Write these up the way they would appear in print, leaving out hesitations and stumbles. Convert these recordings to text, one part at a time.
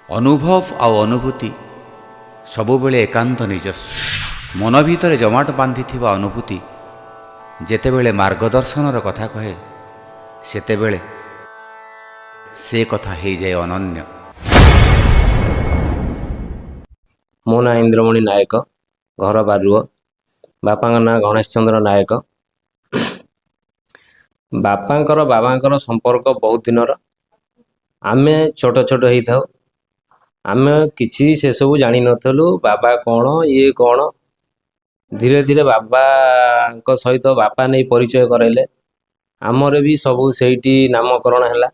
अनुभव आउ अनुभूति सबुबेले एकांत निजस्व मन भितर जमाट बांधि अनुभूति जेतेबेले मार्गदर्शनर कथा कहे सेतेबेले से कथा हो जाए अनन्य। मो ना इंद्रमणि नायक, घर बारुआ, बापा ना गणेश चंद्र नायक। बापांकर बाबांकर संपर्क बहुत दिनर। आमे छोट छोट ही था, आमे किसी से सब जानी नथलु बाबा कौन ये कौन। धीरे धीरे बाबा सहित बापा नहीं परिचय कराइले। आमर भी सबू सेठी नामकरण है।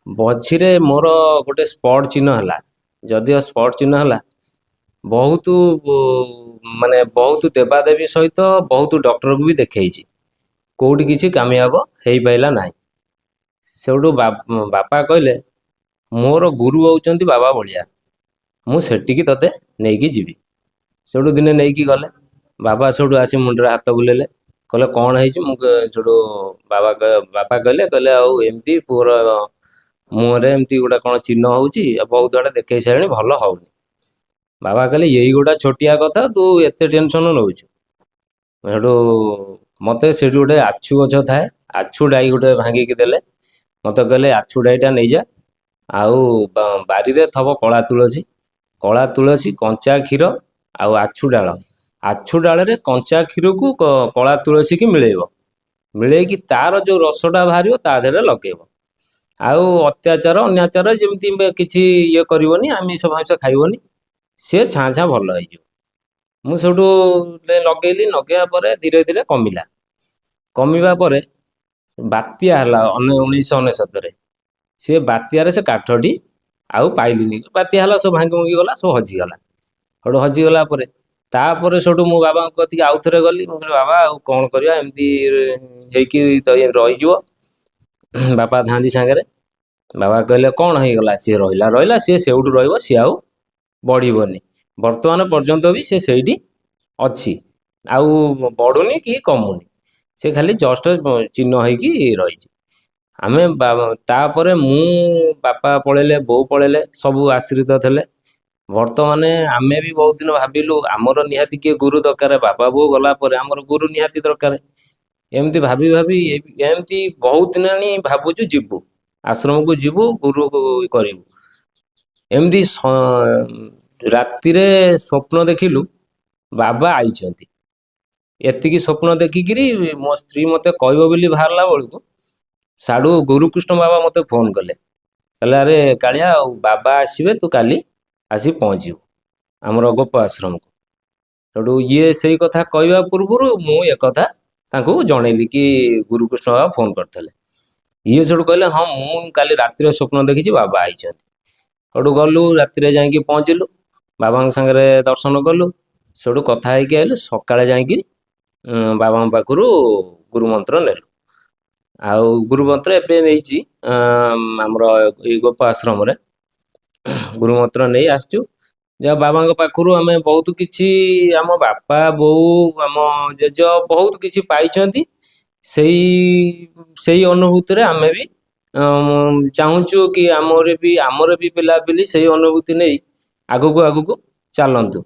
बछिरे मोर गोटे स्पॉट चिन्ह है, जदिव स्पॉट चिन्ह है बहुत माने बहुत देवादेवी सहित बहुत डॉक्टर को भी देखई कोटी किसी कामयाब हो पाइला ना। सेठू बापा कहले मोर गुरु होउचंती बाबा बलिया, मु सेटिकी तते नेकी जीवी। सेठू दिने नेकी गले। बाबा सेठू आसी मुंडरे हाथ बुलेले, कहले कौन है। सेठू बाबा कहले कहले आउ एमती पुअर मुहरे एमती गोटा कौन चिन्ह होउची, बहुत आड़े देखई सारे भल होउनी। बाबा कहले यही गोटा छोटिया कथा, तू एते टेंशन नौचु। सेठू मते सेठी गोटे आछु गछ थाए, आछु डाई गोटे भांगिकी देले। मते कहले आछु डाईटा नहीं जा, आउ बारी रे थब कला तुलसी कंचा क्षीर आउ आछु डाल रे कंचा क्षीर को कला तुलसी की मिले कि तार जो रसटा बाहर ता देहरे लगेब। आउ अत्याचार अन्याचार जमी किसी ये करनी, आमिष फामिष खाइबनी, सी छाँ छाँ भल हो। मुझे लगेली, लगेया पर धीरे धीरे कमिला। कमिबा पर बात्या है 1999 सी बात्यार से काठटी आउ पाइलिनी। बात्या है सब भांगी भुंगी गला, सब हजिगला। सो हजिगला तापर सेठू मो बाबा कति आउ थे गली। मुझे बाबा आउ कौन करवा एमती रही। बापा धांदी सांगे। बाबा कहले कौन हो गला, सी रहा सी सेउठू रही, सी आउ बढ़नी। वर्तमान पर्यंत भी सी सेठी अच्छी, आउ बढ़ुनी कि कमुनी, से खाली जस्ट चिन्ह होगी रही। आमे तापर मु बापा पड़ेले, बो पड़ेले, सबू आश्रित थे। वर्तमान आमे भी बहुत दिन भाविलु आमर निहाती किए गुरु दरकार। बापा बो गला पर आमर गुरु निहाती दरकार। एमती भाभी भाभी एमती बहुत दिन नहीं भावुचु जीवु आश्रम को, जीवु गुरु करू। एमती राति स्वप्न देखिलु बाबा आईचंती। एतिकी स्वप्न देखिकी मो स्त्री मते कहबो बोली बाहरला बेलू साडू गुरुकृष्ण बाबा मते फोन कले, कहले अरे कालिया बाबा आसबे, तू काली आसी पहुँचू आमर गोप आश्रम को। सेठू ये से कथा कहवा पूर्व मु एक कथा तांको जनइली कि गुरुकृष्ण बाबा फोन करते। ये सेठू कहले हाँ मु काली राति स्वप्न देखी बाबा आईचंती। सेठू गलु राति जाइकी पहुँचलु, बाबा सांगे दर्शन कलु। सेठू कथा होइकी आइलु, सकाळे जाइकी बाबा पाखरु गुरु मंत्र नेलु। आउ गुरु मंत्र एबे नेइची हमर ए गोप आश्रम रे गुरु मंत्र नहीं आसचु। जब बाबा पाखरु आमे बहुत किछि, आम बापा बो आम जेज बहुत किछि पाइछंती। सही अनुभूति रे आमे भी चाहूचु कि आमर भी पिला पिली सही अनुभूति नहीं आगु को चलंतु।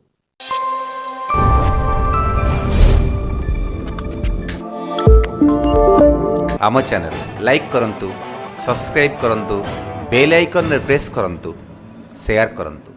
आम चैनल लाइक करंतु, सब्सक्राइब करंतु, बेल आइकन रे प्रेस करंतु, शेयर करंतु।